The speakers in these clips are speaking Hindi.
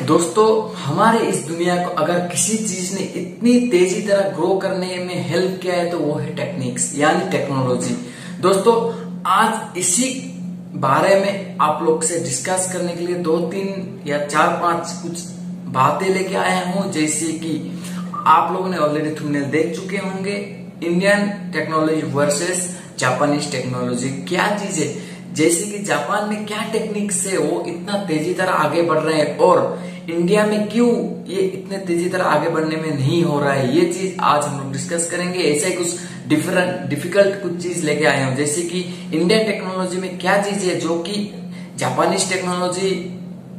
दोस्तों, हमारे इस दुनिया को अगर किसी चीज ने इतनी तेजी तरह ग्रो करने में हेल्प किया है तो वो है टेक्निक्स यानी टेक्नोलॉजी। दोस्तों, आज इसी बारे में आप लोग से डिस्कस करने के लिए 2-3 या 4-5 कुछ बातें लेके आया हूं। जैसे कि आप लोगों ने ऑलरेडी थंबनेल देख चुके होंगे, Indian technology versus Japanese technology. क्या चीज है, जैसे कि जापान में क्या टेक्निक्स है वो इतना तेजी तरह आगे बढ़ रहे हैं और इंडिया में क्यों ये इतने तेजी तरह आगे बढ़ने में नहीं हो रहा है, ये चीज आज हम लोग डिस्कस करेंगे। ऐसा ही कुछ डिफिकल्ट कुछ चीज लेके आए हूं, जैसे कि इंडियन टेक्नोलॉजी में क्या चीज है जो कि जापानीज टेक्नोलॉजी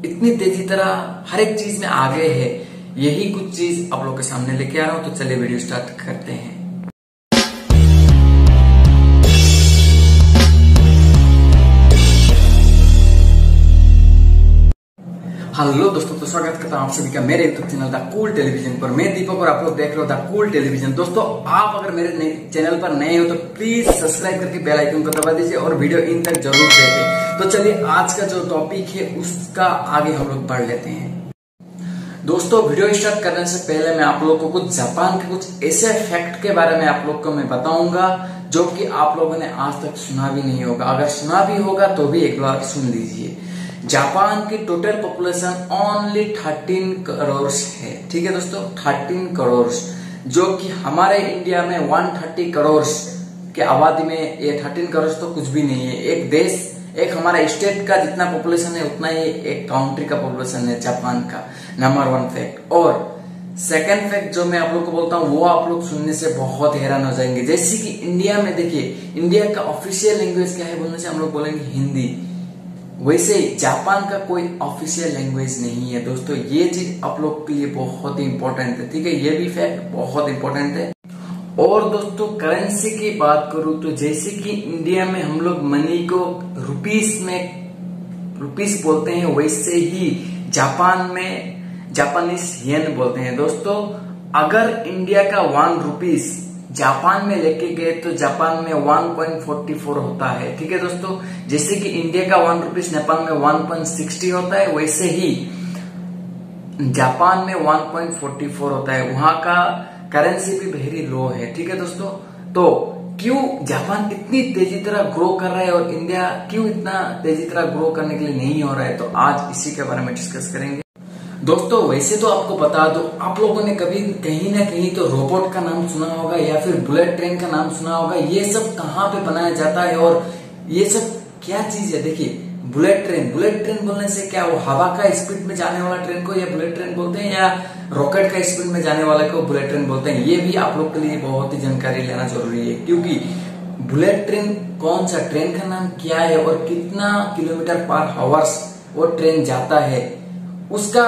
इतनी तेजी तरह हर एक चीज में आगे है। यही कुछ चीज आप लोग के सामने लेके आ रहा हूं, तो चलिए वीडियो स्टार्ट करते हैं। हेलो दोस्तों, तो स्वागत करता हूं आप सभी का मेरे YouTube channel the cool television पर। मैं दीपक और आप लोग देख रहे हो द कूल टेलीविजन। दोस्तों, आप अगर मेरे चैनल पर नए हो तो प्लीज सब्सक्राइब करके बेल आइकन को दबा दीजिए और वीडियो इन तक जरूर देखें। तो चलिए आज का जो टॉपिक है उसका आगे हम लोग बढ़ लेते हैं। दोस्तों, वीडियो स्टार्ट करने से पहले मैं आप लोगों को कुछ जापान के कुछ ऐसे फैक्ट के बारे में आप लोग को मैं बताऊंगा जो कि आप लोगों ने आज तक सुना भी नहीं होगा। अगर सुना भी होगा तो भी एक बार सुन लीजिए। जापान की टोटल पॉपुलेशन ओनली 13 करोड़ है। ठीक है दोस्तों, 13 करोड़, जो कि हमारे इंडिया में 130 करोड़ के आबादी में ये 13 करोड़ तो कुछ भी नहीं है। एक देश, एक हमारा स्टेट का जितना पॉपुलेशन है उतना ही एक काउंट्री का पॉपुलेशन है जापान का। Number 1 fact. और सेकंड फैक्ट जो मैं आप लोग को बोलता हूँ वो आप लोग सुनने से बहुत हैरान हो जाएंगे। जैसे कि इंडिया में देखिए, इंडिया का ऑफिशियल लैंग्वेज क्या है बोलने से हम लोग बोलेंगे हिंदी, वैसे जापान का कोई ऑफिशियल लैंग्वेज नहीं है। दोस्तों, ये चीज आप लोग के लिए बहुत ही इंपॉर्टेंट है। ठीक है, ये भी फैक्ट बहुत इंपॉर्टेंट है। और दोस्तों, करेंसी की बात करूं तो जैसे कि इंडिया में हम लोग मनी को रुपीस बोलते हैं, वैसे ही जापान में जापानीज येन बोलते हैं। दोस्तों, अगर इंडिया का 1 रुपीस जापान में लेके गए तो जापान में 1.44 होता है। ठीक है दोस्तों, जैसे कि इंडिया का 1 रुपीस नेपाल में 1.60 होता है, वैसे ही जापान में 1.44 होता है। वहां का करेंसी भी वेरी लो है। ठीक है दोस्तों, तो क्यों जापान इतनी तेजी तरह ग्रो कर रहा है और इंडिया क्यों इतना तेजी तरह ग्रो करने के लिए नहीं हो रहा है, तो आज इसी के बारे में डिस्कस करेंगे। दोस्तों, वैसे तो आपको बता दो, आप लोगों ने कभी कहीं ना कहीं तो रोबोट का नाम सुना होगा या फिर बुलेट ट्रेन का नाम सुना होगा। ये सब कहाँ पे बनाया जाता है और ये सब क्या चीज है? देखिए, बुलेट ट्रेन बोलने से क्या वो हवा का स्पीड में जाने वाला ट्रेन को या बुलेट ट्रेन बोलते हैं, या रॉकेट का स्पीड में जाने वाले को बुलेट ट्रेन बोलते हैं? ये भी आप लोग के लिए बहुत ही जानकारी लेना जरूरी है, क्योंकि बुलेट ट्रेन कौन सा ट्रेन का नाम क्या है और कितना किलोमीटर पर आवर्स वो ट्रेन जाता है, उसका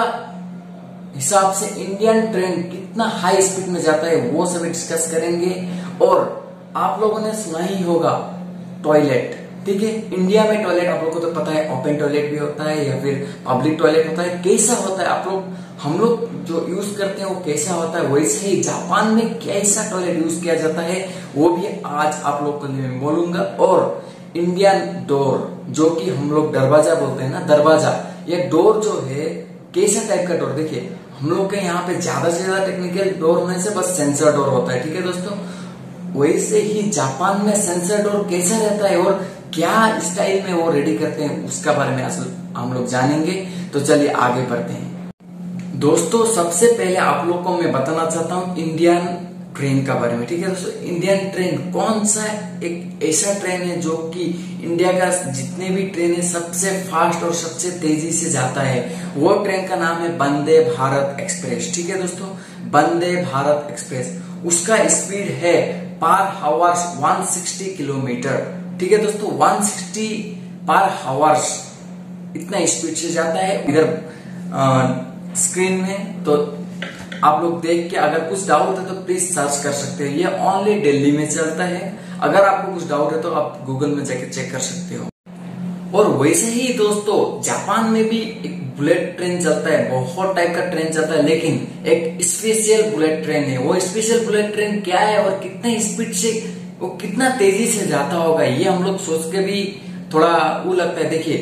हिसाब से इंडियन ट्रेन कितना हाई स्पीड में जाता है वो सब डिस्कस करेंगे। और आप लोगों ने सुना ही होगा टॉयलेट। ठीक है, इंडिया में टॉयलेट आप लोगों को तो पता है, ओपन टॉयलेट भी होता है या फिर पब्लिक टॉयलेट होता है। कैसा होता है हम लोग जो यूज करते हैं वो कैसा होता है, वैसे ही जापान में कैसा टॉयलेट यूज किया जाता है वो भी आज आप लोग को मैं बोलूंगा। और इंडियन डोर, जो कि हम लोग दरवाजा बोलते हैं ना, दरवाजा, ये डोर जो है कैसा टाइप का डोर, देखिए हम लोग के यहाँ पे ज्यादा से ज्यादा टेक्निकल डोर होने से बस सेंसर डोर होता है। ठीक है दोस्तों, वैसे ही जापान में सेंसर डोर कैसा रहता है और क्या स्टाइल में वो रेडी करते हैं उसका बारे में हम लोग जानेंगे। तो चलिए आगे बढ़ते हैं। दोस्तों, सबसे पहले आप लोग को मैं बताना चाहता हूँ इंडियन ट्रेन का बारे में। ठीक है दोस्तों, इंडियन ट्रेन कौन सा एक ऐसा ट्रेन है जो कि इंडिया का जितने भी ट्रेन है सबसे फास्ट और सबसे तेजी से जाता है। वो ट्रेन का नाम है वंदे भारत एक्सप्रेस। ठीक है दोस्तों, वंदे भारत एक्सप्रेस, उसका स्पीड है पर आवर्स 160 किलोमीटर। ठीक है दोस्तों, 160 पर आवर्स इतना स्पीड से जाता है। इधर स्क्रीन में तो आप लोग देख के अगर कुछ डाउट है तो प्लीज सर्च कर सकते हो। ये ओनली दिल्ली में चलता है। अगर आपको कुछ डाउट है तो आप गूगल में जाके चेक कर सकते हो। और वैसे ही दोस्तों, जापान में भी एक बुलेट ट्रेन चलता है, बहुत टाइप का ट्रेन चलता है, लेकिन एक स्पेशल बुलेट ट्रेन है। वो स्पेशल बुलेट ट्रेन क्या है और कितने स्पीड से, वो कितना तेजी से जाता होगा, ये हम लोग सोच के भी थोड़ा वो लगता है। देखिए,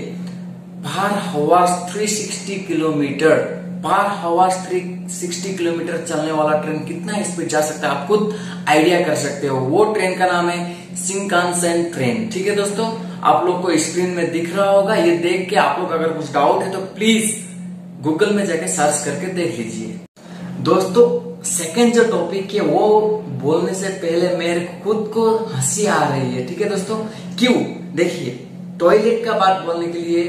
पर आवर 360 किलोमीटर पर हवा 360 किलोमीटर चलने वाला ट्रेन कितना स्पीड जा सकता है आप खुद आइडिया कर सकते हो। वो ट्रेन का नाम है शिनकानसेन ट्रेन। ठीक है दोस्तों, आप लोग को स्क्रीन में दिख रहा होगा। ये देख के आप लोग अगर कुछ डाउट है तो प्लीज गूगल में जाके सर्च करके देख लीजिए। दोस्तों सेकंड जो टॉपिक है वो बोलने से पहले मेरे खुद को हंसी आ रही है। ठीक है दोस्तों, क्यों? देखिए, टॉयलेट का बात बोलने के लिए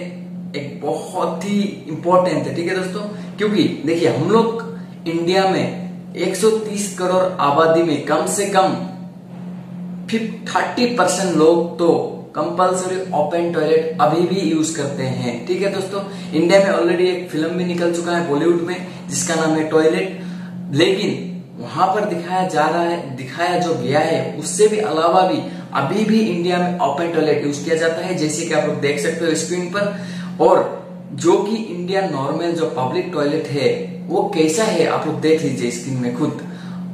एक बहुत ही इंपॉर्टेंट है। ठीक है दोस्तों, क्योंकि देखिए हम लोग इंडिया में 130 करोड़ आबादी में कम से कम 30% लोग तो कंपल्सरी ओपन टॉयलेट अभी भी यूज करते हैं। ठीक है दोस्तों, इंडिया में ऑलरेडी एक फिल्म भी निकल चुका है बॉलीवुड में जिसका नाम है टॉयलेट, लेकिन वहां पर दिखाया जो गया है उससे भी अलावा भी अभी भी इंडिया में ओपन टॉयलेट यूज किया जाता है, जैसे कि आप लोग देख सकते हो स्क्रीन पर। और जो कि इंडिया नॉर्मल जो पब्लिक टॉयलेट है वो कैसा है आप लोग देख लीजिए स्क्रीन में खुद।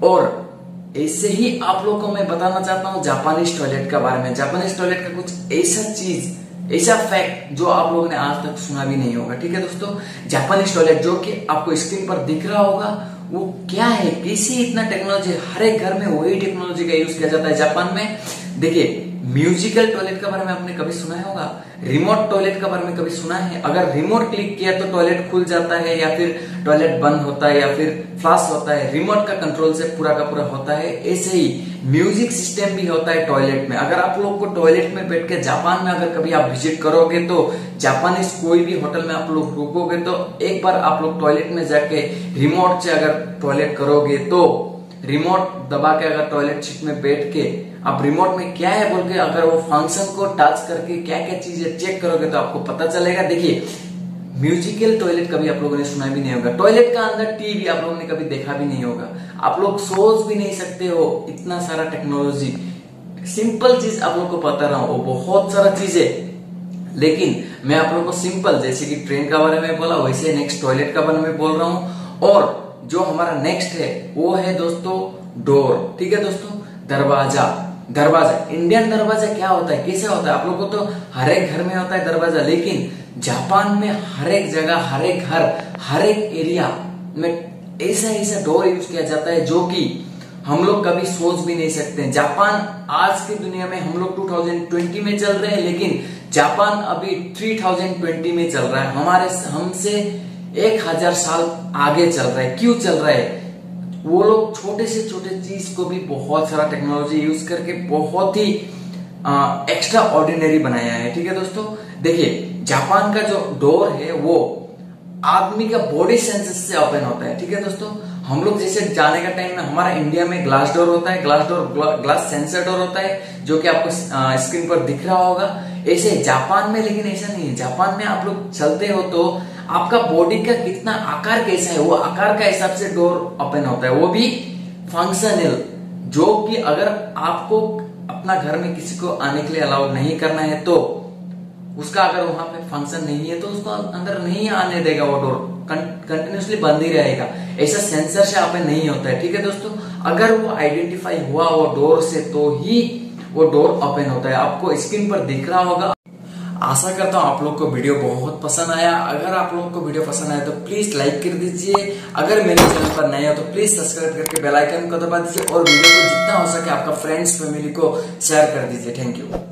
और ऐसे ही आप लोगों को मैं बताना चाहता हूँ जापानीज टॉयलेट के बारे में। जापानीज टॉयलेट का कुछ ऐसा चीज, ऐसा फैक्ट जो आप लोगों ने आज तक सुना भी नहीं होगा। ठीक है दोस्तों, जापानीज टॉयलेट जो कि आपको स्क्रीन पर दिख रहा होगा वो क्या है, कैसी इतना टेक्नोलॉजी, हर एक घर में वही टेक्नोलॉजी का यूज किया जाता है जापान में। देखिए, म्यूजिकल टॉयलेट के बारे में आपने कभी सुना होगा, रिमोट टॉयलेट के बारे में कभी सुना है? अगर रिमोट क्लिक किया तो टॉयलेट खुल जाता है या फिर टॉयलेट बंद होता है या फिर फ्लश होता है, रिमोट का कंट्रोल से पूरा का पूरा होता है। ऐसे ही म्यूजिक सिस्टम भी होता है टॉयलेट में। अगर आप लोग को टॉयलेट में बैठ के जापान में अगर कभी आप विजिट करोगे तो जापानीज कोई भी होटल में आप लोग रुकोगे तो एक बार आप लोग टॉयलेट में जाके रिमोट से अगर टॉयलेट करोगे तो रिमोट दबा के अगर टॉयलेट सीट में बैठ के आप रिमोट में क्या है बोल के अगर वो फंक्शन को टच करके क्या क्या चीजें चेक करोगे तो आपको पता चलेगा। देखिए, म्यूजिकल टॉयलेट कभी आप लोगों ने सुना भी नहीं होगा, टॉयलेट का अंदर टीवी आप लोगों ने कभी देखा भी नहीं होगा, आप लोग सोच भी नहीं सकते हो इतना सारा टेक्नोलॉजी। सिंपल चीज आप लोग को बता रहा हूँ, वो बहुत सारा चीज है, लेकिन मैं आप लोग को सिंपल जैसे कि ट्रेन का बारे में बोला वैसे नेक्स्ट टॉयलेट का बारे में बोल रहा हूँ। और जो हमारा नेक्स्ट है वो है दोस्तों डोर। ठीक है दोस्तों, दरवाजा। इंडियन दरवाजा क्या होता है, कैसे होता है? आप लोग को तो हर एक घर में होता है दरवाजा, लेकिन जापान में हर एक जगह, हर एक घर, हर एक एरिया में ऐसा डोर यूज किया जाता है जो कि हम लोग कभी सोच भी नहीं सकते। जापान आज की दुनिया में हम लोग 2020 में चल रहे हैं, लेकिन जापान अभी 3020 में चल रहा है, हमसे 1000 साल आगे चल रहा है। क्यों चल रहा है? वो लोग छोटे से छोटे चीज को भी बहुत सारा टेक्नोलॉजी यूज करके बहुत ही एक्स्ट्रा ऑर्डिनरी बनाया है। ठीक है दोस्तों, देखिए जापान का जो डोर है वो आदमी का बॉडी सेंसेस से ओपन होता है। ठीक है दोस्तों, हम लोग जैसे जाने का टाइम में हमारा इंडिया में ग्लास डोर होता है, ग्लास सेंसर डोर होता है जो कि आपको स्क्रीन पर दिख रहा होगा। ऐसे जापान में लेकिन ऐसा नहीं है। जापान में आप लोग चलते हो तो आपका बॉडी का कितना आकार कैसा है वो आकार का हिसाब से डोर ओपन होता है, वो भी फंक्शनल, जो कि अगर आपको अपना घर में किसी को आने के लिए अलाउ नहीं करना है तो उसका अगर वहां पे फंक्शन नहीं है तो उसको अंदर नहीं आने देगा, वो डोर कंटिन्यूसली बंद ही रहेगा। ऐसा सेंसर से ओपन नहीं होता है। ठीक है दोस्तों, अगर वो आइडेंटिफाई हुआ वो डोर से तो ही वो डोर ओपन होता है। आपको स्क्रीन पर दिख रहा होगा। आशा करता हूँ आप लोग को वीडियो बहुत पसंद आया। अगर आप लोगों को वीडियो पसंद आया तो प्लीज लाइक कर दीजिए। अगर मेरे चैनल पर नए हो तो प्लीज सब्सक्राइब करके बेल आइकन को दबा दीजिए और वीडियो को जितना हो सके आपका फ्रेंड्स फैमिली को शेयर कर दीजिए। Thank you.